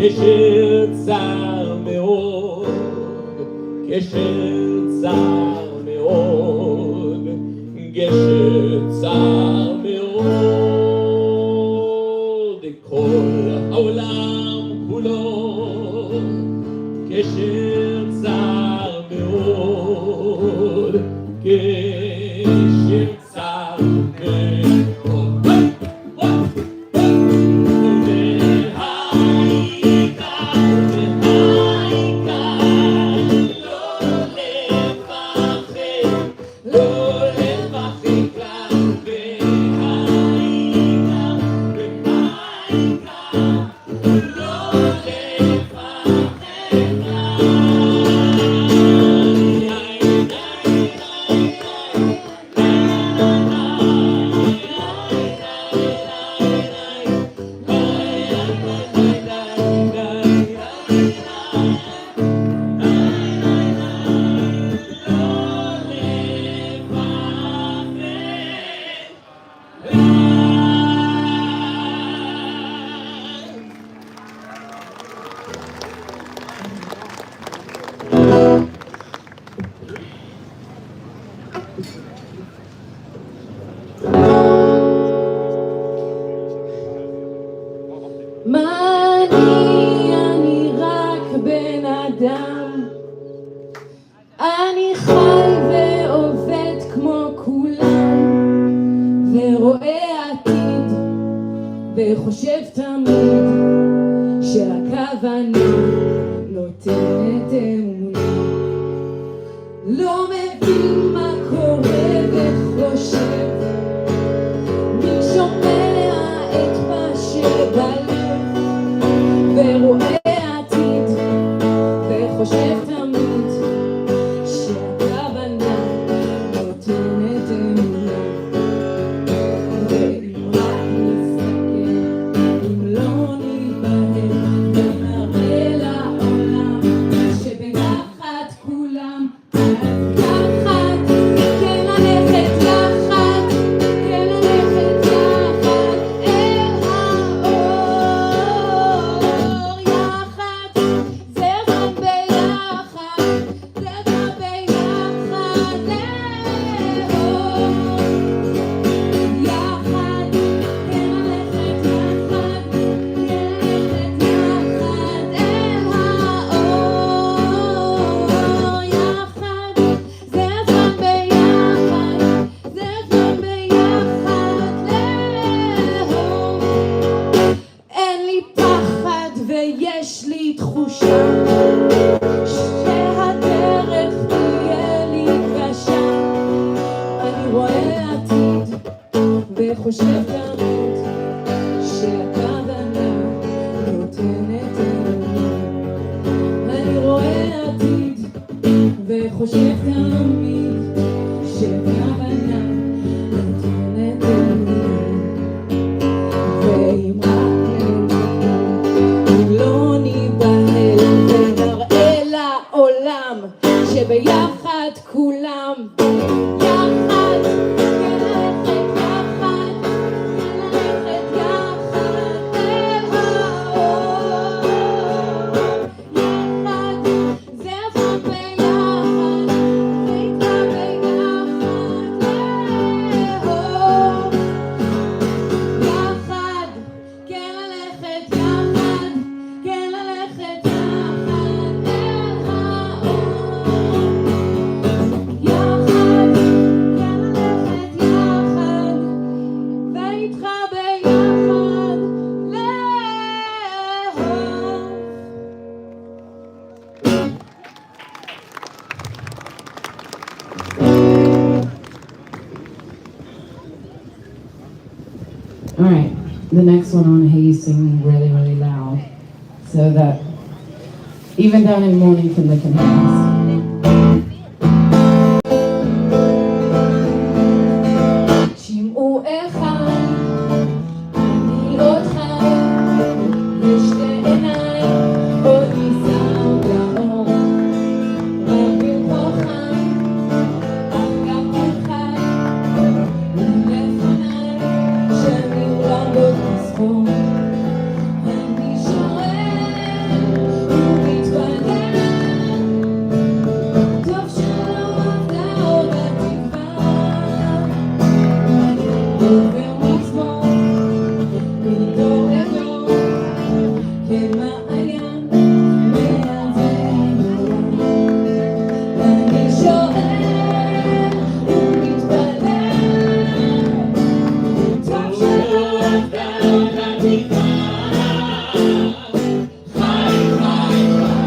כשצר מאוד, כשצר מאוד, כשצר מאוד, כל העולם כולו, כשצר מאוד, כשצר מאוד. מה אני רק בן אדם, אני חי ועובד כמו כולם, ורואה עתיד וחושב תמיד שהכוונה נותנת אמונה. לא מבין מה קורה וחושב, מי שומע את מה שבלב, ורואה עתיד וחושב תמיד שהכוונה נותנת אמונה. ואם רק נסתכל, אם לא ניבהל, ונראה לעולם שביחד כולם, אז יחד קשה, שהדרך תהיה לי קשה. אני רואה עתיד וחושב תמיד שהכוונה נותנת אמון. אני רואה עתיד וחושב תמיד שהכוונה נותנת אמון. ואם רק לא ניבהל ונראה לעולם שביחד כולם יחד, ללכת יחד, ללכת יחד אל האור. יחד זה יבוא ביחד, זה יקרה ביחד לאור. יחד, כן ללכת יחד, כן ללכת יחד אל האור. יחד, כן ללכת יחד, ואיתך ביחד לאהוב. All right, the next one I want to hear you sing really, really loud so that even down in Mornington they can hear us. שמעו אחד, אני עוד חי, בשתי עיניים, עוד ניסה גאור. רבים חי, אך גם כן חי, ולפניי, שנים רבות לזכור. אני שואל ומתפלל, טוב שלא עבדה עוד התקווה. עובר מזמור, מדור לדור, כמעיין מהווה עולם. אני שואל ומתפלל, טוב שלא עבדה עוד התקווה. חי, חי, חי,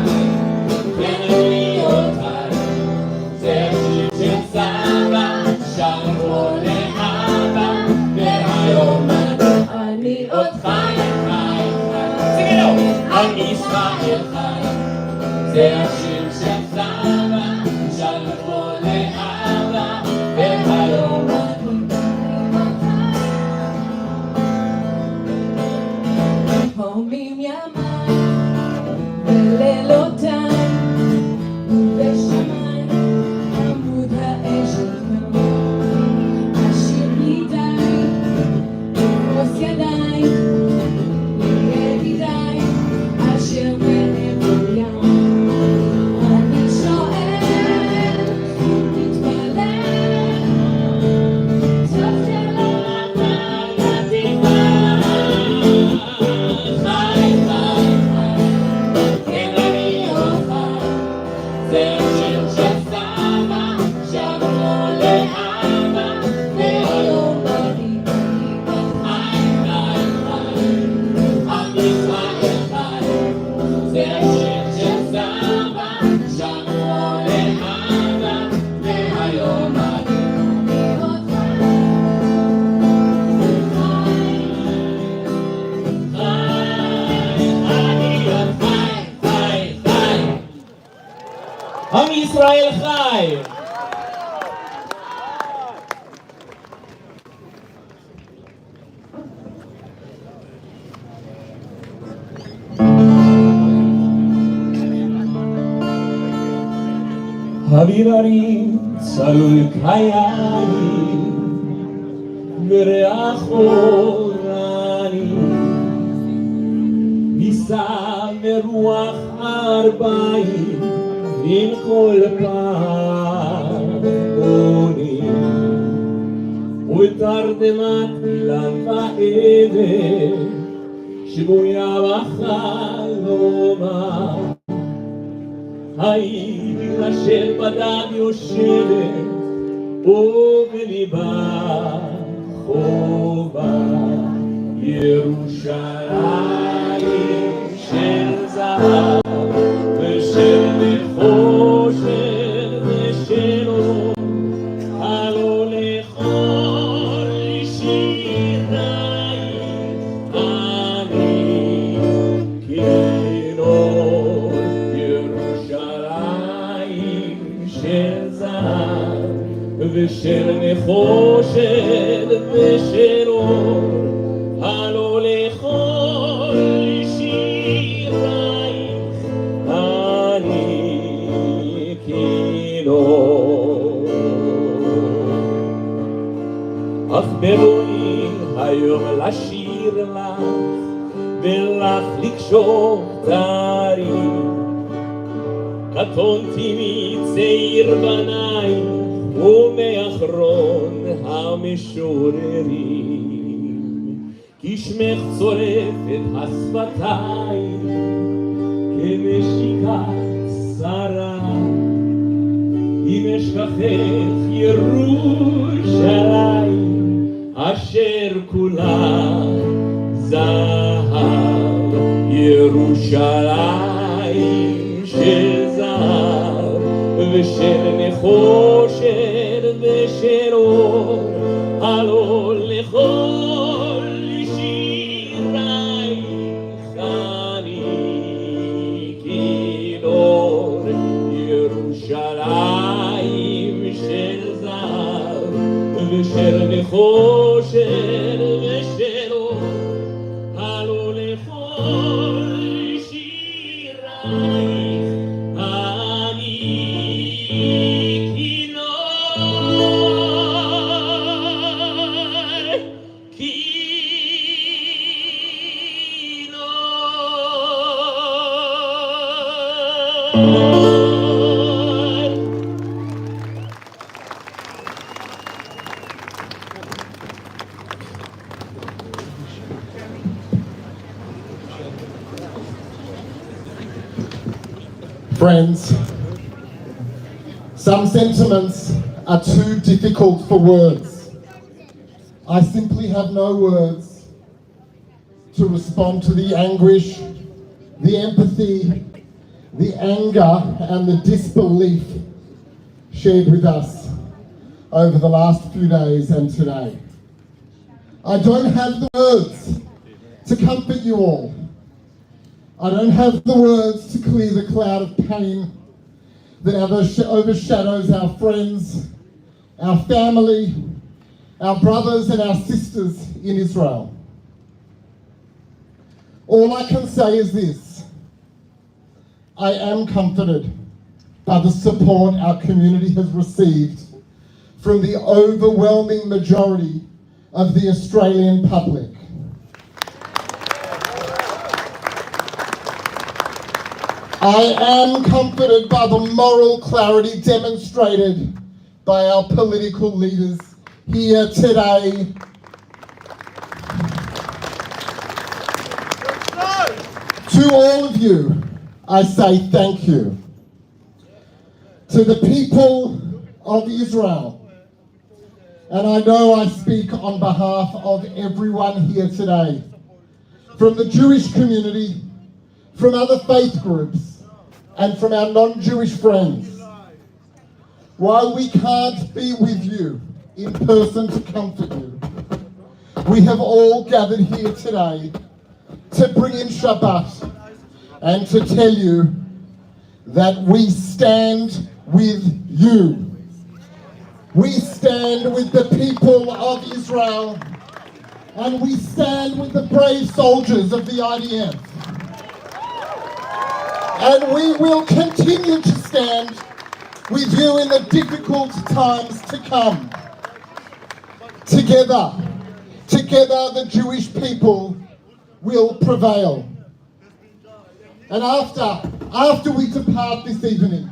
כן אני עוד חי, זה השיר של סבא, שרו לאבא, והיום אני עוד חי, חי, חי. עם ישראל חי, זה השיר של סבא, שרו לאבא, והיום הומים ימיי ולילותיי, ובשמיים עמוד האש יתקרב. השיר ידיי, כוס ידיי, לידידיי, אשר מעבר ים. אני שואל ומתפלל, טוב שלא עבדה התקווה. חי, חי, חי, כן אני עוד חי, זה השיר של סבא, שרו לאבא, והיום אני עוד חי, חי, חי. עם ישראל חי, זה השיר של סבא, שרו לאבא, והיום אני עוד חי, אני עוד חי, חי, חי. עם ישראל חי. הביררים צלול קיים וריח אורני נישא מרוח ארבעים עם כל פעמונים ולתרדמת אילן ועדן שבויה בחלומה. העיר אשר בדד יושבת ובליבה חובה, ירושלים של זהב ושל נחושת ושל אור, הלא לכל שירייך אני כינור. אך בבואי היום לשיר לך ולך לקשור תרים, קטונתי מצעיר בניי ומאחרון המשוררים, כי שמך צורף את השפתיים כנשיקת שרה, אם אשכחך ירושלים אשר כולה זהב, ירושלים של זהב ושל נחושת ושל אור, הלא לכל שירייך אני כינור, ירושלים של זהב ושל נחושת ושל אור, הלא לכל שירייך אני Friends, some sentiments are too difficult for words. I simply have no words to respond to the anguish, the empathy, the anger and the disbelief shared with us over the last few days and today. I don't have the words to comfort you all. I don't have the words to clear the cloud of pain that overshadows our friends, our family, our brothers and our sisters in Israel. All I can say is this: I am comforted by the support our community has received from the overwhelming majority of the Australian public. I am comforted by the moral clarity demonstrated by our political leaders here today. To all of you, I say thank you. To the people of Israel, and I know I speak on behalf of everyone here today, from the Jewish community, from other faith groups, and from our non-Jewish friends. While we can't be with you in person to comfort you, we have all gathered here today to bring in Shabbat and to tell you that we stand with you. We stand with the people of Israel, and we stand with the brave soldiers of the IDF. And we will continue to stand with you in the difficult times to come. Together the Jewish people will prevail. And after we depart this evening,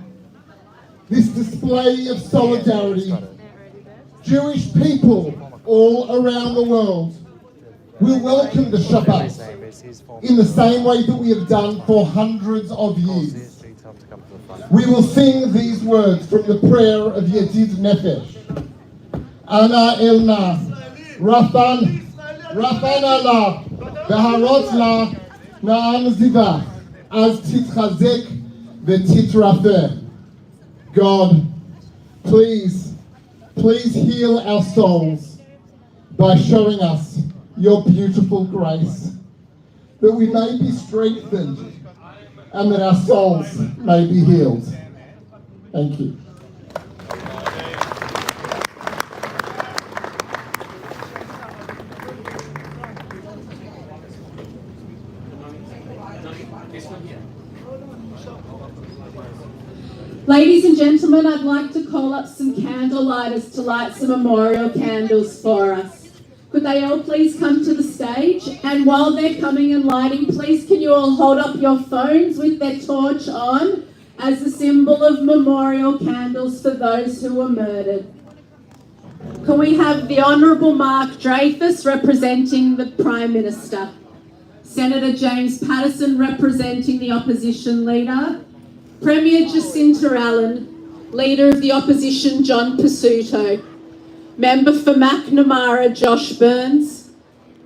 this display of solidarity, Jewish people all around the world will welcome the Shabbat in the same way that we have done for hundreds of years. We will sing these words from the prayer of Yedid Nefesh. Ana elna, Rafan Allah, Beharot la, Na'am zivach, az titchazek v'titrafeh. God, please heal our souls by showing us your beautiful grace, that we may be strengthened and that our souls may be healed. Thank you. Ladies and gentlemen, I'd like to call up some candle lighters to light some memorial candles for us. Could they all please come to the stage? And while they're coming and lighting, please can you all hold up your phones with their torch on as a symbol of memorial candles for those who were murdered. Can we have the Honourable Mark Dreyfus representing the Prime Minister, Senator James Paterson representing the Opposition Leader, Premier Jacinta Allen, Leader of the Opposition John Pasuto, Member for McNamara Josh Burns,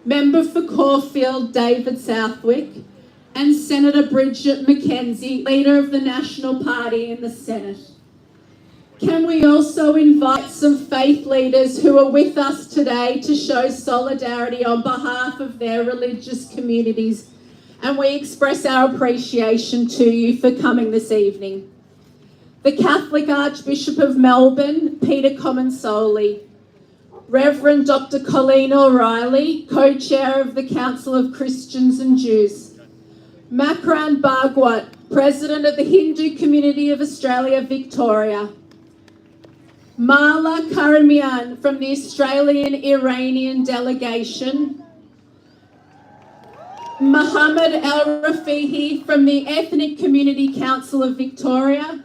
Member for Caulfield David Southwick, and Senator Bridget McKenzie, Leader of the National Party in the Senate. Can we also invite some faith leaders who are with us today to show solidarity on behalf of their religious communities, and we express our appreciation to you for coming this evening. The Catholic Archbishop of Melbourne, Peter Comensoli, Reverend Dr. Colleen O'Reilly, Co-Chair of the Council of Christians and Jews, Makran Bhagwat, President of the Hindu Community of Australia, Victoria, Marla Karamian from the Australian-Iranian delegation, Mohammed El Rafihi from the Ethnic Community Council of Victoria,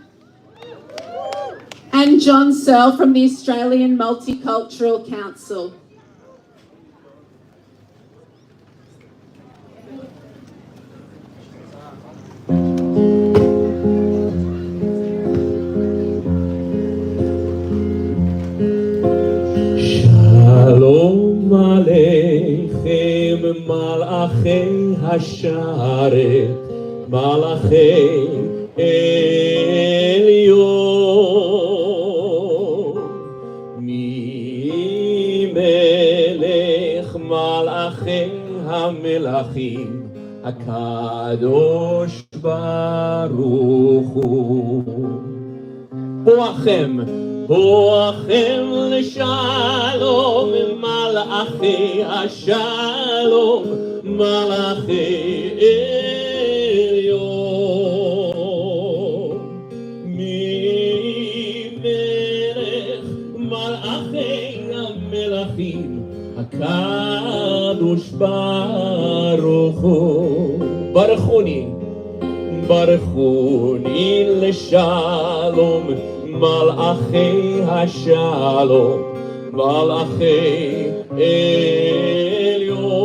and John Searle from the Australian Multicultural Council. שלום עליכם מלאכי השרת, מלאכי עליון. ממלך מלאכי המלכים, הקדוש ברוך הוא. בואכם בואכם לשלום, מלאכי השלום, מלאכי עליון. ממלך מלאכי המלכים, הקדוש ברוך הוא. ברכוני ברכוני לשלום, מלאכי השלום, מלאכי עליון.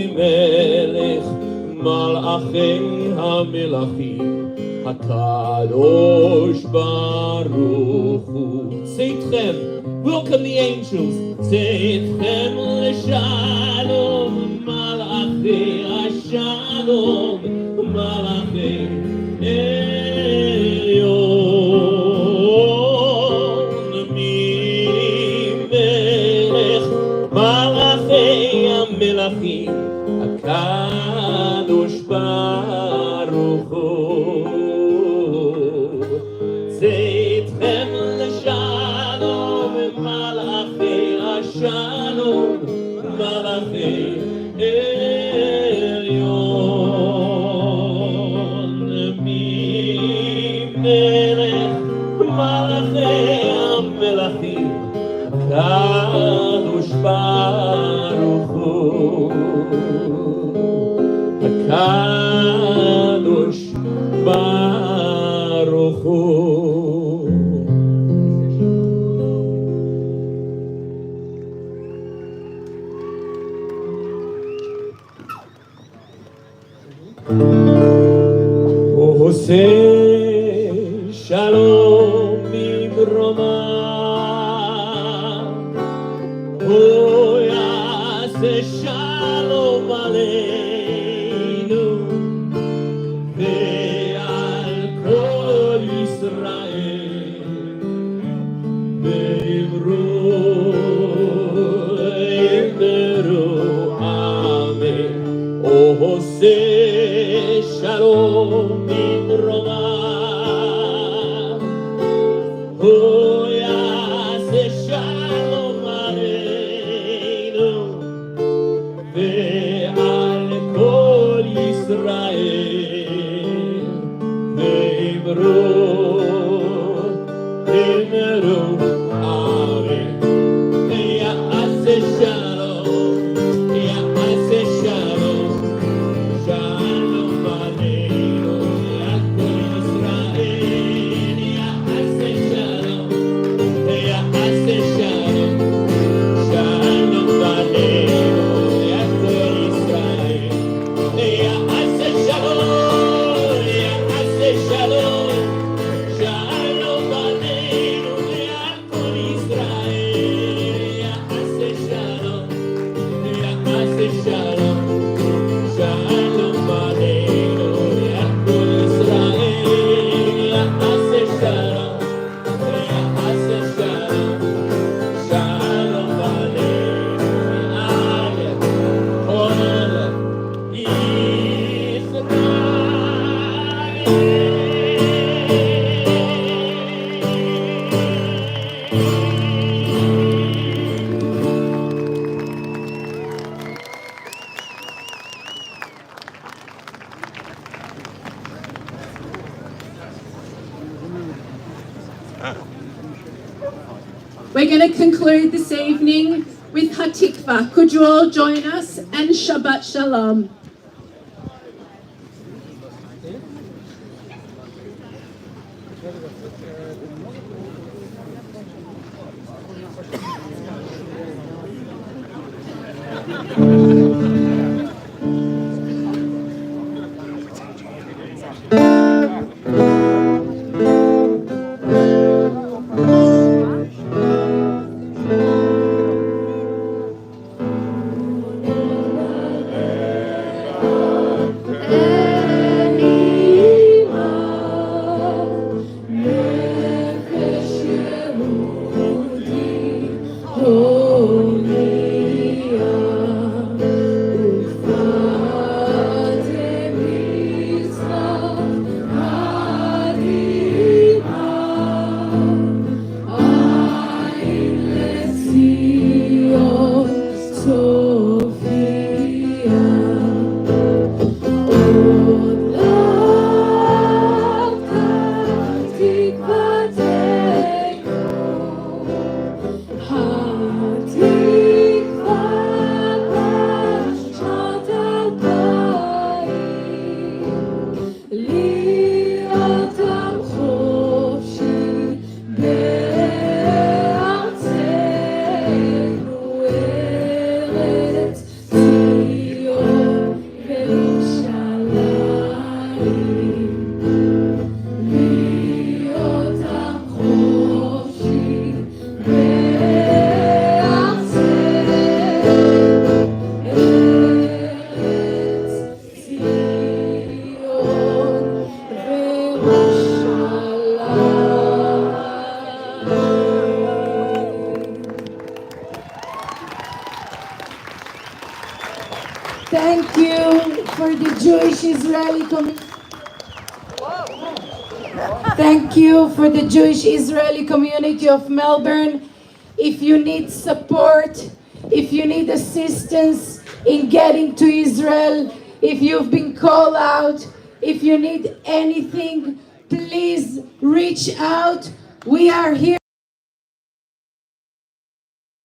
ממלך מלאכי המלכים, הקדוש ברוך הוא. צאתכם, welcome the angels, צאתכם לשלום, מלאכי השלום, מלאכי עליון. ממלך מלאכי המלכים, הקדוש ברוך הוא. צאתכם לשלום, מלאכי השלום, מלאכי עליון. ממלך מלאכי המלכים, הקדוש ברוך הוא. הקדוש ברוך הוא. עושה שלום במרומה, הוא יעשה שלום עלינו ועל כל ישראל. ואמרו אמן. עושה שלום במרומה, הוא יעשה שלום עלינו ועל כל ישראל. We're going to conclude this evening with Hatikva. Could you all join us? And Shabbat Shalom. Thank you for the Jewish Israeli community. Thank you for the Jewish Israeli community of Melbourne. If you need support, if you need assistance in getting to Israel, if you've been called out, if you need anything, please reach out. We are here.